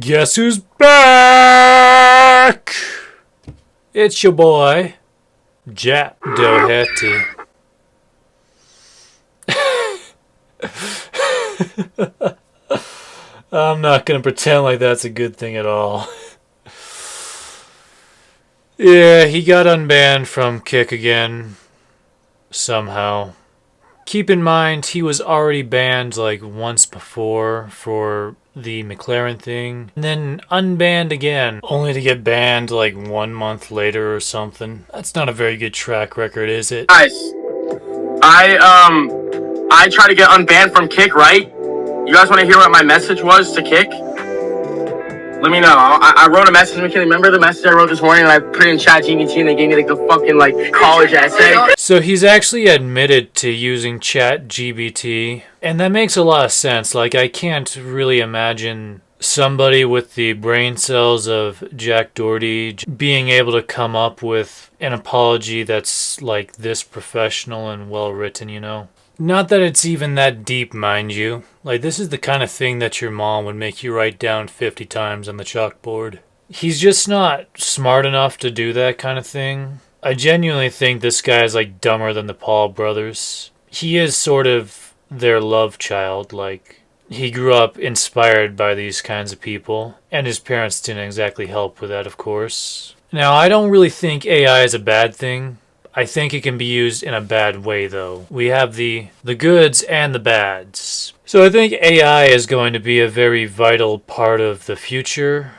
Guess who's back? It's your boy, Jack Doherty. I'm not gonna pretend like that's a good thing at all. Yeah, he got unbanned from Kick again. Somehow. Keep in mind, he was already banned like once before for the McLaren thing, and then unbanned again, only to get banned like 1 month later or something. That's not a very good track record, is it? Guys, I tried to get unbanned from Kick, right? You guys want to hear what my message was to Kick? Let me know. I wrote a message. Can you remember the message I wrote this morning? And I put it in ChatGPT, and they gave me like the fucking like college essay. So he's actually admitted to using ChatGPT, and that makes a lot of sense. Like, I can't really imagine somebody with the brain cells of Jack Doherty being able to come up with an apology that's like this professional and well written, you know? Not that it's even that deep, mind you. Like, this is the kind of thing that your mom would make you write down 50 times on the chalkboard. He's just not smart enough to do that kind of thing. I genuinely think this guy is like dumber than the Paul brothers. He is sort of their love child. Like, he grew up inspired by these kinds of people, and his parents didn't exactly help with that, of course. Now, I don't really think AI is a bad thing. I think it can be used in a bad way, though. We have the goods and the bads. So I think AI is going to be a very vital part of the future,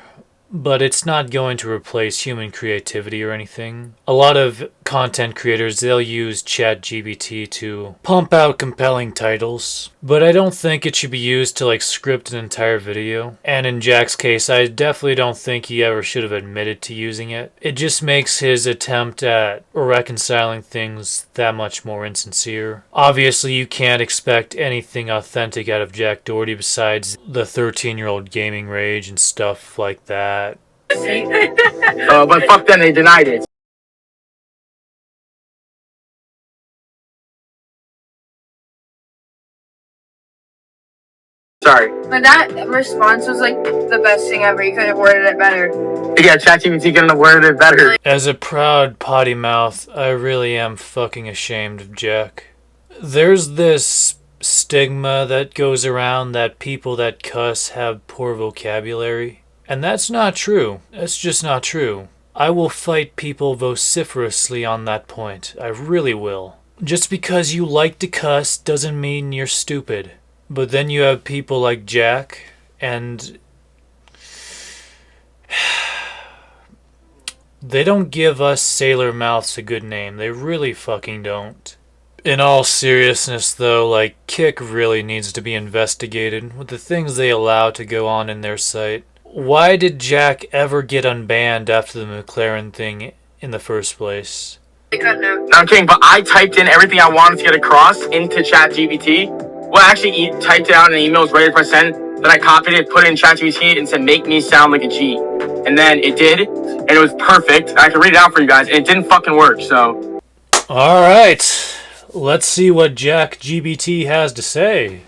but it's not going to replace human creativity or anything. A lot of content creators, they'll use ChatGPT to pump out compelling titles, but I don't think it should be used to like script an entire video. And in Jack's case, I definitely don't think he ever should have admitted to using it. It just makes his attempt at reconciling things that much more insincere. Obviously, you can't expect anything authentic out of Jack Doherty besides the 13-year-old gaming rage and stuff like that. But fuck them, they denied it. Sorry. But that response was like the best thing ever. You could have worded it better. Yeah, ChatGPT couldn't have worded it better. As a proud potty mouth, I really am fucking ashamed of Jack. There's this stigma that goes around that people that cuss have poor vocabulary. And that's not true. That's just not true. I will fight people vociferously on that point. I really will. Just because you like to cuss doesn't mean you're stupid. But then you have people like Jack, and they don't give us sailor mouths a good name. They really fucking don't. In all seriousness, though, like, Kick really needs to be investigated with the things they allow to go on in their site. Why did Jack ever get unbanned after the McLaren thing in the first place? No, I'm kidding, but I typed in everything I wanted to get across into ChatGPT. Well, actually, typed it out in an email, was ready to press send. Then I copied it, put it in ChatGPT, and said, make me sound like a G. And then it did, and it was perfect. I can read it out for you guys, and it didn't fucking work, so. Alright, let's see what Jack GBT has to say.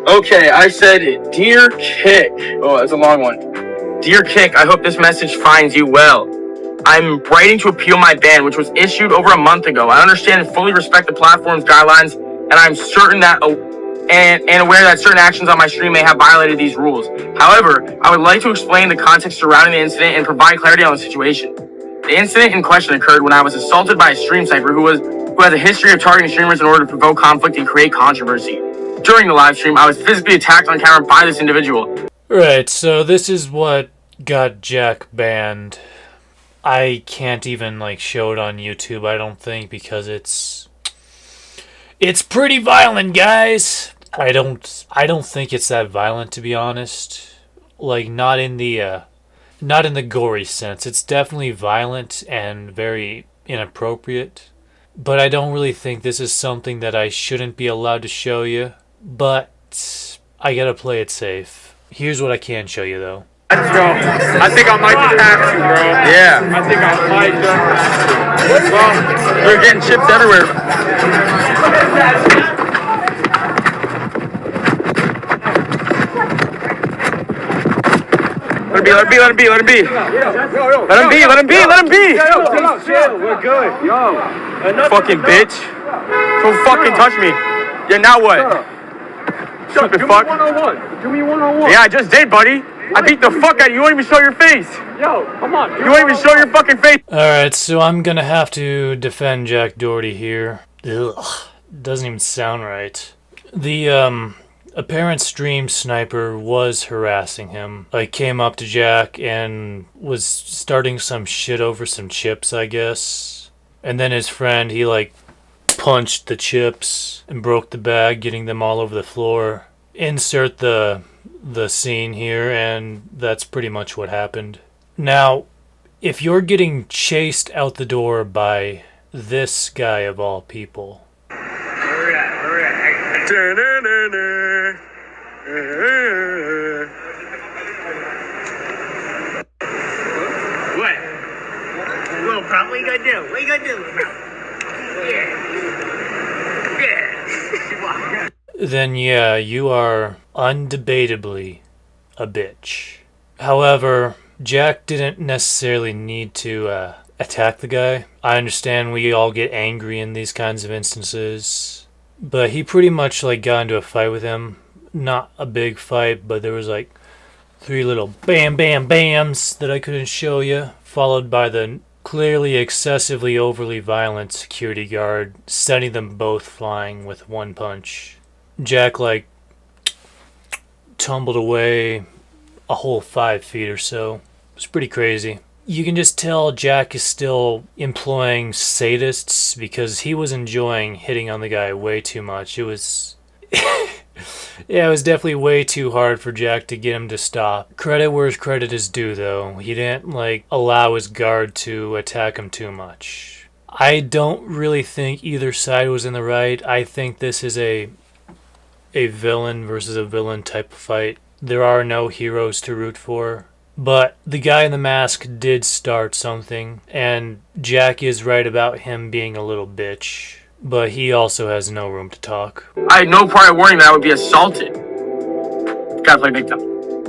Okay, I said, Dear Kick. Oh, that's a long one. Dear Kick, I hope this message finds you well. I'm writing to appeal my ban, which was issued over a month ago. I understand and fully respect the platform's guidelines, and I'm certain that and aware that certain actions on my stream may have violated these rules. However, I would like to explain the context surrounding the incident and provide clarity on the situation. The incident in question occurred when I was assaulted by a stream sniper who has a history of targeting streamers in order to provoke conflict and create controversy. During the live stream, I was physically attacked on camera by this individual. Right, so this is what got Jack banned. I can't even like show it on YouTube, I don't think, because it's pretty violent, guys. I don't think it's that violent, to be honest. Like, not in the gory sense. It's definitely violent and very inappropriate. But I don't really think this is something that I shouldn't be allowed to show you. But I gotta play it safe. Here's what I can show you, though. Let's go. I think I might just have to, bro. Yeah. I think I might just. Well, you're getting chips everywhere. Let him be, let him be, let him be, let him be. Let him be, let him be, let him be. Chill, we're good. Yo. Fucking bitch. Don't fucking touch me. Yeah, now what? Stupid fuck. Do me one-on-one. Yeah, I just did, buddy. I beat the fuck out of you. You won't even show your face. Yo, come on. You won't even show your fucking face. Alright, so I'm gonna have to defend Jack Doherty here. Ugh, doesn't even sound right. The, apparent stream sniper was harassing him. Like, came up to Jack and was starting some shit over some chips, I guess. And then his friend, he, like, punched the chips and broke the bag, getting them all over the floor. Insert the scene here, and that's pretty much what happened. Now, if you're getting chased out the door by this guy of all people... What? Little bro, what you gonna do? What you gonna do, little bro? Yeah. then yeah, you are undebatably a bitch. However, Jack didn't necessarily need to attack the guy. I understand we all get angry in these kinds of instances, but he pretty much like got into a fight with him. Not a big fight, but there was like 3 little bam bam bams that I couldn't show you, followed by the clearly excessively overly violent security guard sending them both flying with one punch. Jack like tumbled away a whole 5 feet or so. It's pretty crazy. You can just tell Jack is still employing sadists because he was enjoying hitting on the guy way too much. It was... yeah, it was definitely way too hard for Jack to get him to stop. Credit where his credit is due, though. He didn't, like, allow his guard to attack him too much. I don't really think either side was in the right. I think this is a villain versus a villain type of fight. There are no heroes to root for. But the guy in the mask did start something, and Jack is right about him being a little bitch. But he also has no room to talk. I had no prior warning that I would be assaulted. Gotta play victim.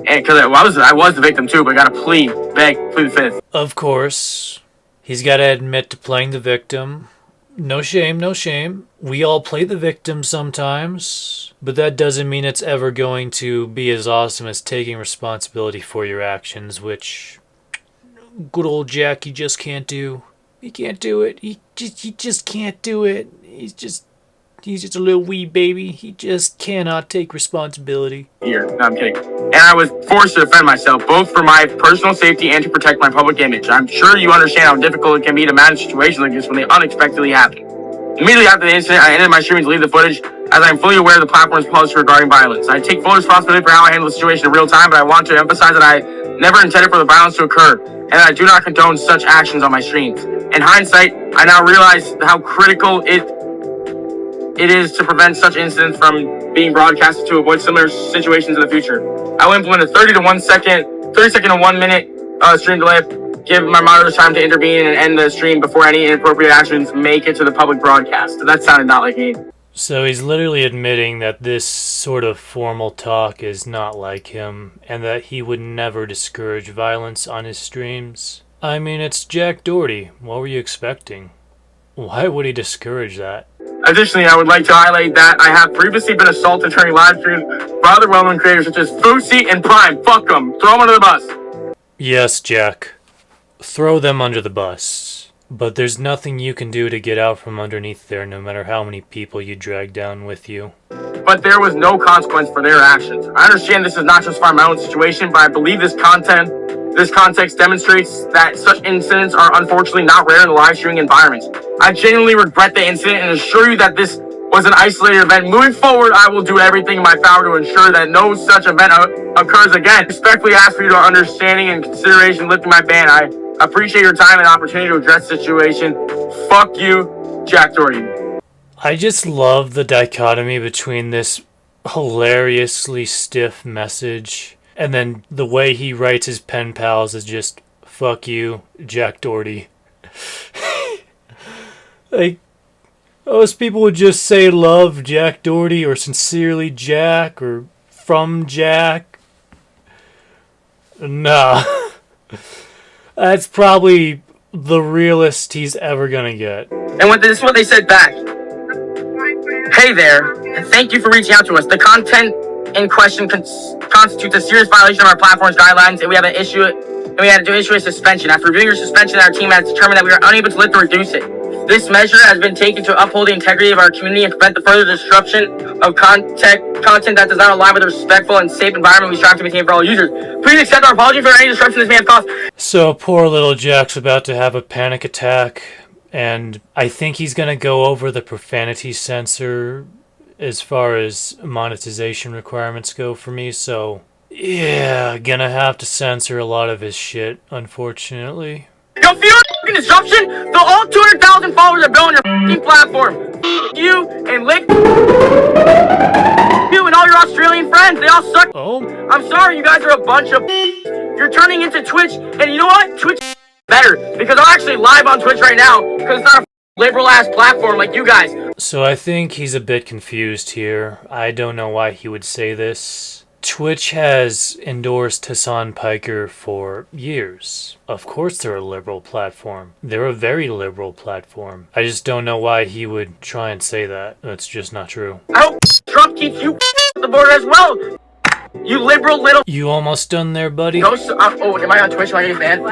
And because I was the victim too, but I gotta plead the fifth. Of course, he's gotta admit to playing the victim. No shame, no shame. We all play the victim sometimes, but that doesn't mean it's ever going to be as awesome as taking responsibility for your actions, which good old Jack, he just can't do. He can't do it. He just can't do it. He's just a little wee baby. He just cannot take responsibility. Here, no, I'm kidding. And I was forced to defend myself, both for my personal safety and to protect my public image. I'm sure you understand how difficult it can be to manage situations like this when they unexpectedly happen. Immediately after the incident, I ended my streaming to leave the footage, as I am fully aware of the platform's policy regarding violence. I take full responsibility for how I handle the situation in real time, but I want to emphasize that I never intended for the violence to occur, and that I do not condone such actions on my streams. In hindsight, I now realize how critical it is to prevent such incidents from being broadcasted to avoid similar situations in the future. I will implement a 30 second to 1 minute stream delay, give my moderators time to intervene and end the stream before any inappropriate actions make it to the public broadcast. That sounded not like me. So he's literally admitting that this sort of formal talk is not like him, and that he would never discourage violence on his streams. I mean, it's Jack Doherty. What were you expecting? Why would he discourage that? Additionally, I would like to highlight that I have previously been assaulted during live streams by other well-known creators such as Fousey and Prime. Fuck them. Throw them under the bus. Yes, Jack. Throw them under the bus. But there's nothing you can do to get out from underneath there, no matter how many people you drag down with you. But there was no consequence for their actions. I understand this is not just my own situation, but I believe this context demonstrates that such incidents are unfortunately not rare in the live streaming environment. I genuinely regret the incident and assure you that this was an isolated event. Moving forward, I will do everything in my power to ensure that no such event occurs again. I respectfully ask for your understanding and consideration in lifting my ban. I appreciate your time and opportunity to address the situation. Fuck you, Jack Doherty. I just love the dichotomy between this hilariously stiff message and then the way he writes his pen pals is just, fuck you, Jack Doherty. Like, most people would just say love Jack Doherty or sincerely Jack or from Jack. No. That's probably the realest he's ever gonna get. And this is what they said back. Hey there, and thank you for reaching out to us. The content in question constitutes a serious violation of our platform's guidelines, and we had to issue a suspension. After reviewing your suspension, our team has determined that we are unable to lift or reduce it. This measure has been taken to uphold the integrity of our community and prevent the further disruption of content that does not align with the respectful and safe environment we strive to maintain for all users. Please accept our apology for any disruption this may have caused. So poor little Jack's about to have a panic attack, and I think he's gonna go over the profanity censor as far as monetization requirements go for me, so yeah, gonna have to censor a lot of his shit, unfortunately. Yo, fear fucking disruption? The all 200,000 followers are building your fucking platform. You and Lick. You and all your Australian friends, they all suck. Oh? I'm sorry, you guys are a bunch of. You're turning into Twitch, and you know what? Twitch better because I'm actually live on Twitch right now because it's not a liberal ass platform like you guys. So I think he's a bit confused here. I don't know why he would say this. Twitch has endorsed Hassan Piker for years. Of course they're a liberal platform. They're a very liberal platform. I just don't know why he would try and say that. That's just not true. I hope Trump keeps you at the border as well. You liberal little. You almost done there, buddy? Oh, am I on Twitch? Am I getting banned?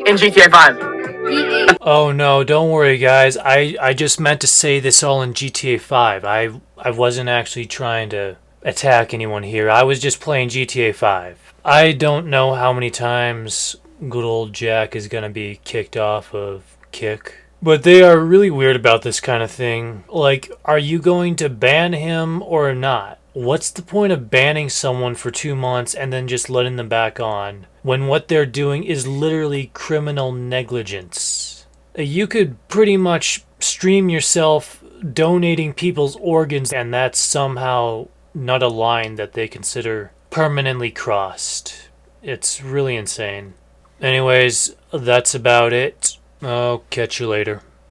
In GTA 5. Oh no, don't worry guys. I just meant to say this all in GTA 5. I wasn't actually trying to attack anyone here. I was just playing GTA 5. I don't know how many times good old Jack is gonna be kicked off of Kick. But they are really weird about this kind of thing. Like, are you going to ban him or not? What's the point of banning someone for 2 months and then just letting them back on when what they're doing is literally criminal negligence? You could pretty much stream yourself donating people's organs and that's somehow not a line that they consider permanently crossed. It's really insane. Anyways, that's about it. I'll catch you later.